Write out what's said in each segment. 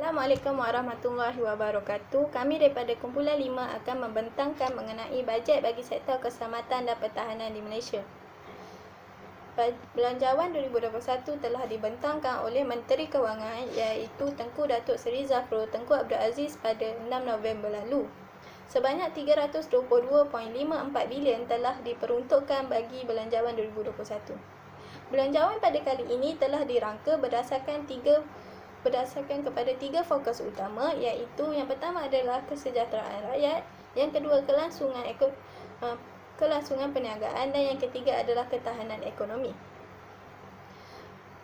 Assalamualaikum warahmatullahi wabarakatuh. Kami daripada Kumpulan 5 akan membentangkan mengenai bajet bagi sektor keselamatan dan pertahanan di Malaysia. Belanjawan 2021 telah dibentangkan oleh Menteri Kewangan iaitu Tengku Datuk Seri Zafrul Tengku Abdul Aziz pada 6 November lalu. Sebanyak 322.54 bilion telah diperuntukkan bagi belanjawan 2021. Belanjawan pada kali ini telah dirangka berdasarkan kepada tiga fokus utama, iaitu yang pertama adalah kesejahteraan rakyat, yang kedua kelangsungan perniagaan dan yang ketiga adalah ketahanan ekonomi.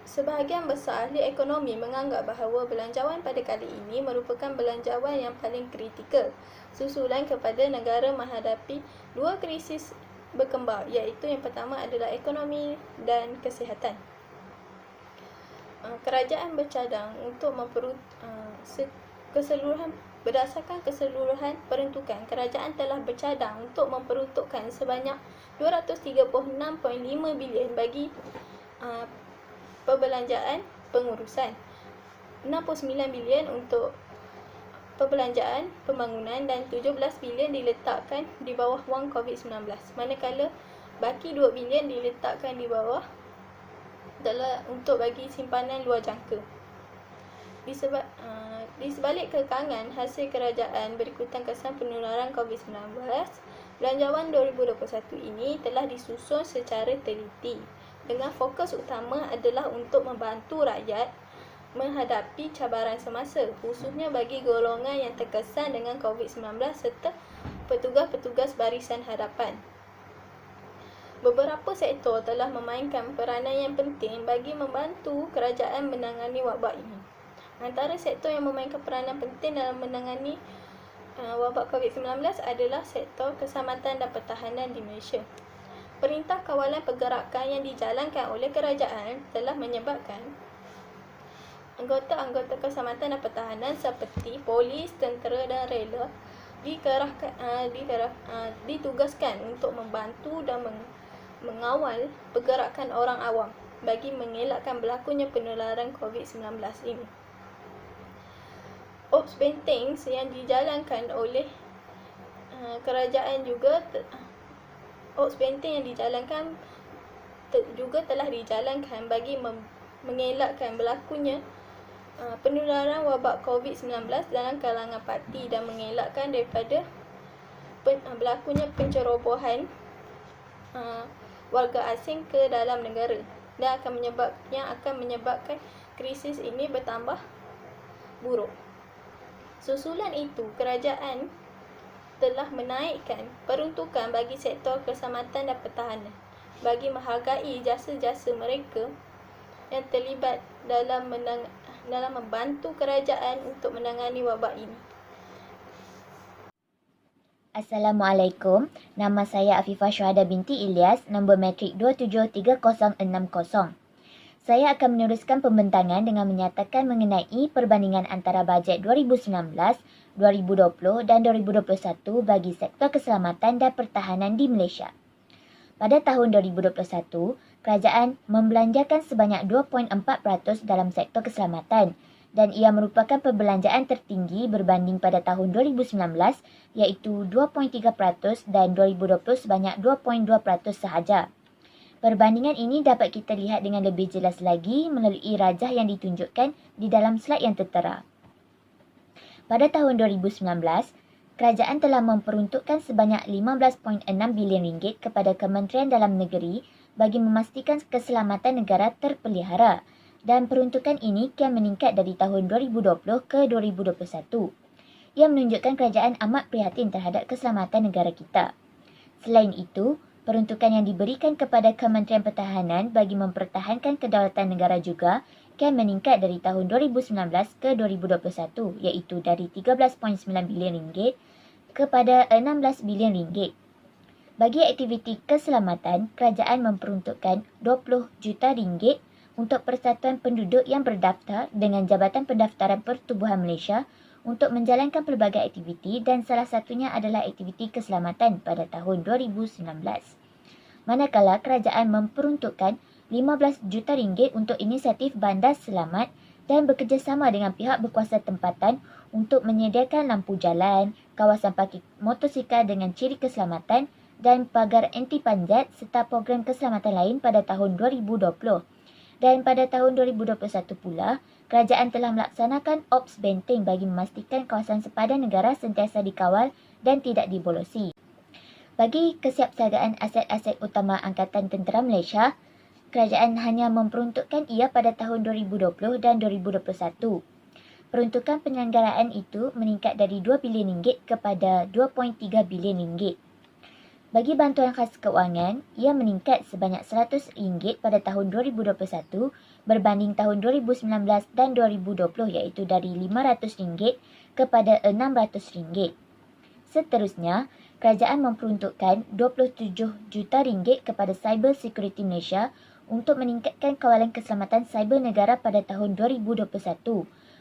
Sebahagian besar ahli ekonomi menganggap bahawa belanjawan pada kali ini merupakan belanjawan yang paling kritikal susulan kepada negara menghadapi dua krisis berkembar, iaitu yang pertama adalah ekonomi dan kesihatan. Kerajaan bercadang untuk berdasarkan keseluruhan peruntukan, kerajaan telah bercadang untuk memperuntukkan sebanyak 236.5 bilion bagi perbelanjaan pengurusan, 69 bilion untuk perbelanjaan pembangunan dan 17 bilion diletakkan di bawah wang COVID-19, manakala baki 2 bilion diletakkan di bawah adalah untuk bagi simpanan luar jangka. Di sebalik kekangan hasil kerajaan berikutan kesan penularan COVID-19, belanjawan 2021 ini telah disusun secara teliti dengan fokus utama adalah untuk membantu rakyat menghadapi cabaran semasa, khususnya bagi golongan yang terkesan dengan COVID-19 serta petugas-petugas barisan hadapan. Beberapa sektor telah memainkan peranan yang penting bagi membantu kerajaan menangani wabak ini. Antara sektor yang memainkan peranan penting dalam menangani wabak COVID-19 adalah sektor keselamatan dan pertahanan di Malaysia. Perintah kawalan pergerakan yang dijalankan oleh kerajaan telah menyebabkan anggota-anggota keselamatan dan pertahanan seperti polis, tentera dan rela ditugaskan untuk membantu dan mengawal pergerakan orang awam bagi mengelakkan berlakunya penularan COVID-19 ini. Ops benteng yang dijalankan oleh kerajaan juga telah dijalankan bagi mengelakkan berlakunya penularan wabak COVID-19 dalam kalangan parti dan mengelakkan daripada berlakunya pencerobohan warga asing ke dalam negara dan akan menyebabkan krisis ini bertambah buruk. Susulan itu, kerajaan telah menaikkan peruntukan bagi sektor keselamatan dan pertahanan bagi menghargai jasa-jasa mereka yang terlibat dalam membantu kerajaan untuk menangani wabak ini. Assalamualaikum, nama saya Afifah Syuhada binti Ilyas, nombor matrik 273060. Saya akan meneruskan pembentangan dengan menyatakan mengenai perbandingan antara bajet 2019, 2020 dan 2021 bagi sektor keselamatan dan pertahanan di Malaysia. Pada tahun 2021, kerajaan membelanjakan sebanyak 2.4% dalam sektor keselamatan dan ia merupakan perbelanjaan tertinggi berbanding pada tahun 2019 iaitu 2.3% dan 2020 sebanyak 2.2% sahaja. Perbandingan ini dapat kita lihat dengan lebih jelas lagi melalui rajah yang ditunjukkan di dalam slide yang tertera. Pada tahun 2019, kerajaan telah memperuntukkan sebanyak 15.6 bilion ringgit kepada Kementerian Dalam Negeri bagi memastikan keselamatan negara terpelihara dan peruntukan ini kian meningkat dari tahun 2020 ke 2021. Ia menunjukkan kerajaan amat prihatin terhadap keselamatan negara kita. Selain itu, peruntukan yang diberikan kepada Kementerian Pertahanan bagi mempertahankan kedaulatan negara juga kian meningkat dari tahun 2019 ke 2021 iaitu dari 13.9 bilion ringgit kepada 16 bilion ringgit. Bagi aktiviti keselamatan, kerajaan memperuntukkan 20 juta ringgit untuk persatuan penduduk yang berdaftar dengan Jabatan Pendaftaran Pertubuhan Malaysia untuk menjalankan pelbagai aktiviti dan salah satunya adalah aktiviti keselamatan pada tahun 2019. Manakala kerajaan memperuntukkan 15 juta ringgit untuk inisiatif bandar selamat dan bekerjasama dengan pihak berkuasa tempatan untuk menyediakan lampu jalan, kawasan parkir motosikal dengan ciri keselamatan dan pagar anti panjat serta program keselamatan lain pada tahun 2020. Dan pada tahun 2021 pula, kerajaan telah melaksanakan Ops Benteng bagi memastikan kawasan sepadan negara sentiasa dikawal dan tidak dibolosi. Bagi kesiapsiagaan aset-aset utama Angkatan Tentera Malaysia, kerajaan hanya memperuntukkan ia pada tahun 2020 dan 2021. Peruntukan penyelenggaraan itu meningkat dari RM2 bilion kepada RM2.3 bilion. Bagi bantuan khas keuangan, ia meningkat sebanyak RM100 pada tahun 2021 berbanding tahun 2019 dan 2020 iaitu dari RM500 kepada RM600. Seterusnya, kerajaan memperuntukkan RM27 juta kepada Cyber Security Malaysia untuk meningkatkan kawalan keselamatan cyber negara pada tahun 2021.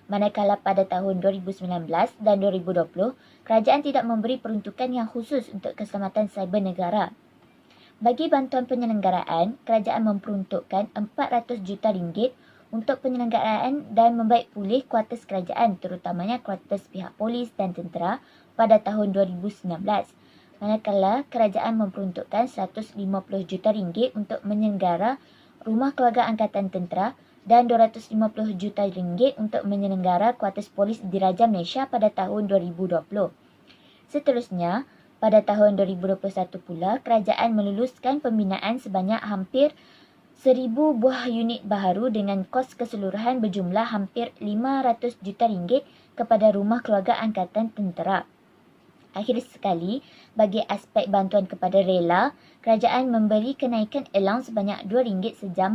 Manakala pada tahun 2019 dan 2020, kerajaan tidak memberi peruntukan yang khusus untuk keselamatan cyber negara. Bagi bantuan penyelenggaraan, kerajaan memperuntukkan RM400 juta untuk penyelenggaraan dan membaik pulih kuartus kerajaan, terutamanya kuartus pihak polis dan tentera pada tahun 2019. Manakala kerajaan memperuntukkan RM150 juta untuk menyelenggara rumah keluarga angkatan tentera dan RM250 juta untuk menyelenggara kuartus polis Diraja Malaysia pada tahun 2020. Seterusnya, pada tahun 2021 pula, kerajaan meluluskan pembinaan sebanyak hampir 1,000 buah unit baharu dengan kos keseluruhan berjumlah hampir RM500 juta kepada rumah keluarga angkatan tentera. Akhir sekali, bagi aspek bantuan kepada rela, kerajaan memberi kenaikan allowance sebanyak RM2 sejam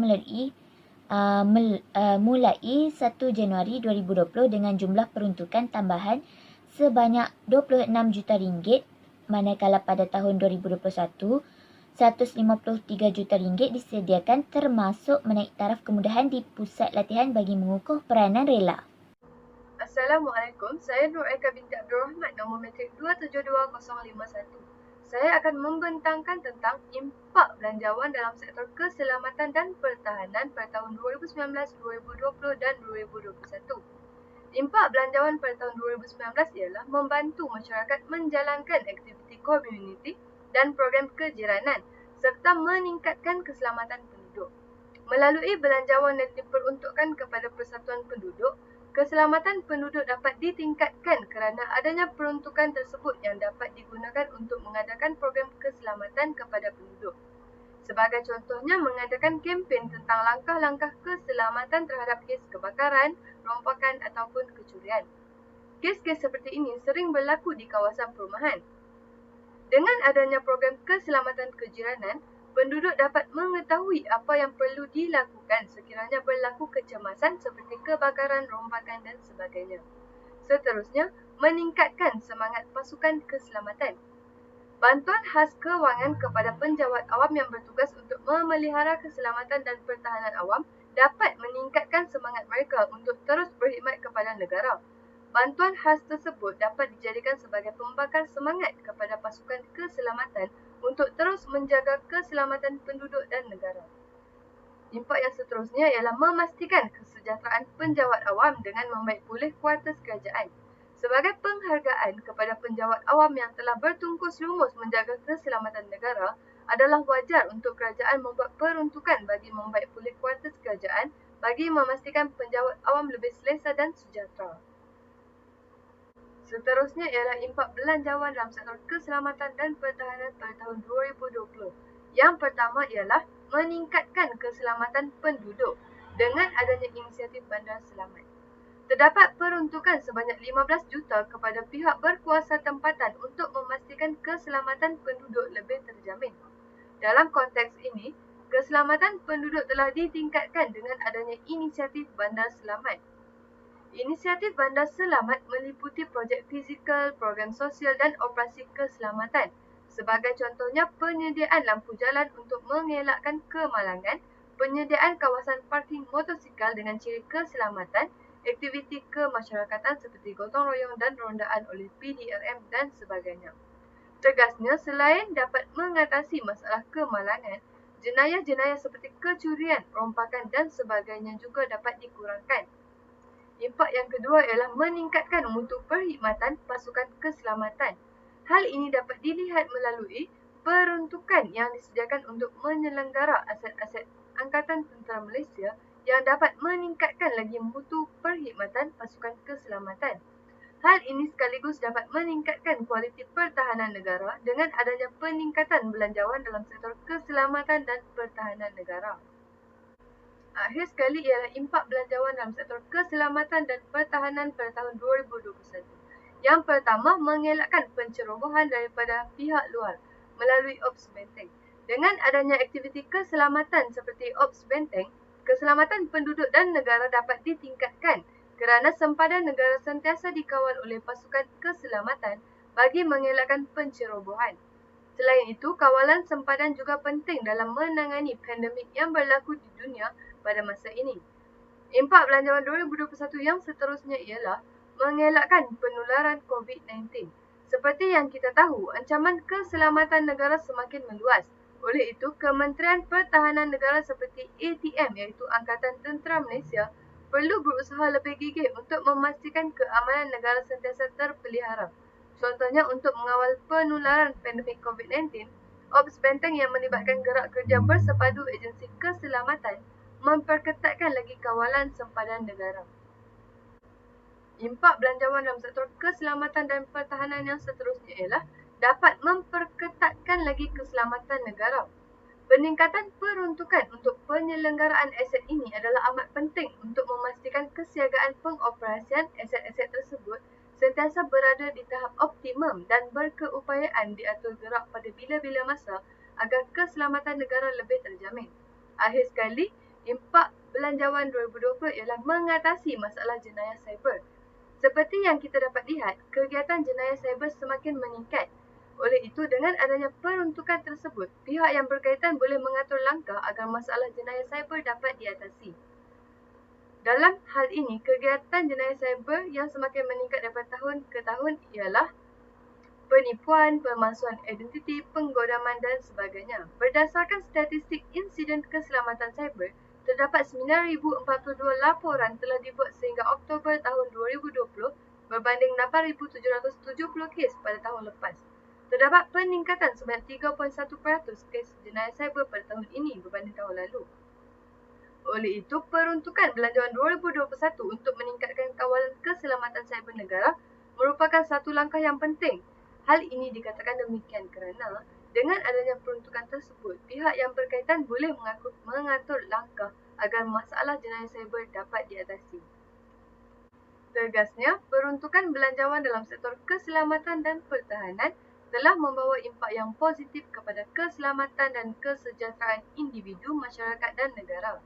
mulai 1 Januari 2020 dengan jumlah peruntukan tambahan sebanyak RM26 juta, manakala pada tahun 2021, RM153 juta disediakan termasuk menaik taraf kemudahan di pusat latihan bagi mengukuh peranan rela. Assalamualaikum, saya Nur Eka binti Abdul Rahman, nombor matrik 272051. Saya akan membentangkan tentang impak belanjawan dalam sektor keselamatan dan pertahanan pada tahun 2019, 2020 dan 2021. Impak belanjawan pada tahun 2019 ialah membantu masyarakat menjalankan aktiviti komuniti dan program kejiranan serta meningkatkan keselamatan penduduk. Melalui belanjawan yang diperuntukkan kepada persatuan penduduk, keselamatan penduduk dapat ditingkatkan kerana adanya peruntukan tersebut yang dapat digunakan untuk mengadakan program keselamatan kepada penduduk. Sebagai contohnya, mengadakan kempen tentang langkah-langkah keselamatan terhadap kes kebakaran, rompakan ataupun kecurian. Kes-kes seperti ini sering berlaku di kawasan perumahan. Dengan adanya program keselamatan kejiranan, penduduk dapat mengetahui apa yang perlu dilakukan sekiranya berlaku kecemasan seperti kebakaran, rompakan dan sebagainya. Seterusnya, meningkatkan semangat pasukan keselamatan. Bantuan khas kewangan kepada penjawat awam yang bertugas untuk memelihara keselamatan dan pertahanan awam dapat meningkatkan semangat mereka untuk terus berkhidmat kepada negara. Bantuan khas tersebut dapat dijadikan sebagai pembakar semangat kepada pasukan keselamatan untuk terus menjaga keselamatan penduduk dan negara. Impak yang seterusnya ialah memastikan kesejahteraan penjawat awam dengan membaik pulih kuartus kerajaan. Sebagai penghargaan kepada penjawat awam yang telah bertungkus lumus menjaga keselamatan negara, adalah wajar untuk kerajaan membuat peruntukan bagi membaik pulih kuartus kerajaan bagi memastikan penjawat awam lebih selesa dan sejahtera. Seterusnya ialah impak belanjawan dalam sektor keselamatan dan pertahanan pada tahun 2020. Yang pertama ialah meningkatkan keselamatan penduduk dengan adanya inisiatif Bandar Selamat. Terdapat peruntukan sebanyak 15 juta kepada pihak berkuasa tempatan untuk memastikan keselamatan penduduk lebih terjamin. Dalam konteks ini, keselamatan penduduk telah ditingkatkan dengan adanya inisiatif Bandar Selamat. Inisiatif Bandar Selamat meliputi projek fizikal, program sosial dan operasi keselamatan. Sebagai contohnya, penyediaan lampu jalan untuk mengelakkan kemalangan, penyediaan kawasan parking motosikal dengan ciri keselamatan, aktiviti kemasyarakatan seperti gotong royong dan rondaan oleh PDRM dan sebagainya. Tegasnya, selain dapat mengatasi masalah kemalangan, jenayah-jenayah seperti kecurian, rompakan dan sebagainya juga dapat dikurangkan. Impak yang kedua ialah meningkatkan mutu perkhidmatan pasukan keselamatan. Hal ini dapat dilihat melalui peruntukan yang disediakan untuk menyelenggara aset-aset Angkatan Tentera Malaysia yang dapat meningkatkan lagi mutu perkhidmatan pasukan keselamatan. Hal ini sekaligus dapat meningkatkan kualiti pertahanan negara dengan adanya peningkatan belanjawan dalam sektor keselamatan dan pertahanan negara. Akhir sekali ialah impak belanjawan dalam sektor keselamatan dan pertahanan pada tahun 2021. Yang pertama, mengelakkan pencerobohan daripada pihak luar melalui Ops Benteng. Dengan adanya aktiviti keselamatan seperti Ops Benteng, keselamatan penduduk dan negara dapat ditingkatkan kerana sempadan negara sentiasa dikawal oleh pasukan keselamatan bagi mengelakkan pencerobohan. Selain itu, kawalan sempadan juga penting dalam menangani pandemik yang berlaku di dunia pada masa ini. Impak belanjawan 2021 yang seterusnya ialah mengelakkan penularan COVID-19. Seperti yang kita tahu, ancaman keselamatan negara semakin meluas. Oleh itu, Kementerian Pertahanan Negara seperti ATM iaitu Angkatan Tentera Malaysia perlu berusaha lebih gigih untuk memastikan keamanan negara sentiasa terpelihara. Contohnya untuk mengawal penularan pandemik COVID-19, Ops Benteng yang melibatkan gerak kerja bersepadu agensi keselamatan memperketatkan lagi kawalan sempadan negara. Impak belanjawan dalam sektor keselamatan dan pertahanan yang seterusnya ialah dapat memperketatkan lagi keselamatan negara. Peningkatan peruntukan untuk penyelenggaraan aset ini adalah amat penting untuk memastikan kesiagaan pengoperasian aset-aset tersebut sentiasa berada di tahap optimum dan berkeupayaan diatur gerak pada bila-bila masa agar keselamatan negara lebih terjamin. Akhir sekali, impak belanjawan 2020 ialah mengatasi masalah jenayah cyber. Seperti yang kita dapat lihat, kegiatan jenayah cyber semakin meningkat. Oleh itu, dengan adanya peruntukan tersebut, pihak yang berkaitan boleh mengatur langkah agar masalah jenayah cyber dapat diatasi. Dalam hal ini, kegiatan jenayah cyber yang semakin meningkat daripada tahun ke tahun ialah penipuan, pemalsuan identiti, penggodaman dan sebagainya. Berdasarkan statistik insiden keselamatan cyber, terdapat 9,042 laporan telah dibuat sehingga Oktober tahun 2020 berbanding 8,770 kes pada tahun lepas. Terdapat peningkatan sebanyak 3.1% kes jenayah cyber pada tahun ini berbanding tahun lalu. Oleh itu, peruntukan belanjawan 2021 untuk meningkatkan kawalan keselamatan cyber negara merupakan satu langkah yang penting. Hal ini dikatakan demikian kerana dengan adanya peruntukan tersebut, pihak yang berkaitan boleh mengatur langkah agar masalah jenayah cyber dapat diatasi. Tegasnya, peruntukan belanjawan dalam sektor keselamatan dan pertahanan telah membawa impak yang positif kepada keselamatan dan kesejahteraan individu, masyarakat dan negara.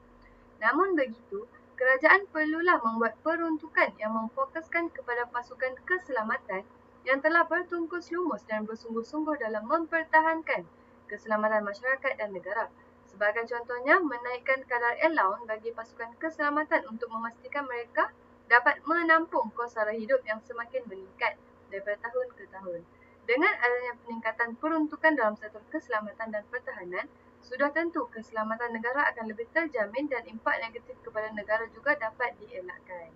Namun begitu, kerajaan perlulah membuat peruntukan yang memfokuskan kepada pasukan keselamatan yang telah bertungkus lumus dan bersungguh-sungguh dalam mempertahankan keselamatan masyarakat dan negara. Sebagai contohnya, menaikkan kadar allowance bagi pasukan keselamatan untuk memastikan mereka dapat menampung kos sara hidup yang semakin meningkat daripada tahun ke tahun. Dengan adanya peningkatan peruntukan dalam sektor keselamatan dan pertahanan, sudah tentu keselamatan negara akan lebih terjamin dan impak negatif kepada negara juga dapat dielakkan.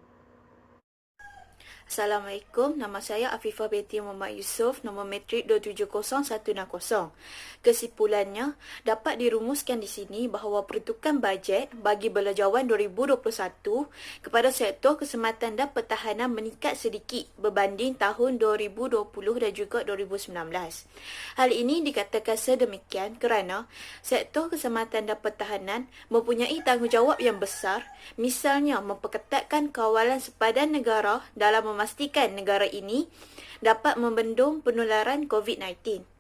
Assalamualaikum, nama saya Afifah binti Muhammad Yusof, nombor matrik 270160. Kesimpulannya, dapat dirumuskan di sini bahawa peruntukan bajet bagi belanjawan 2021 kepada sektor keselamatan dan pertahanan meningkat sedikit berbanding tahun 2020 dan juga 2019. Hal ini dikatakan sedemikian kerana sektor keselamatan dan pertahanan mempunyai tanggungjawab yang besar, misalnya memperketatkan kawalan sempadan negara dalam memastikan negara ini dapat membendung penularan COVID-19.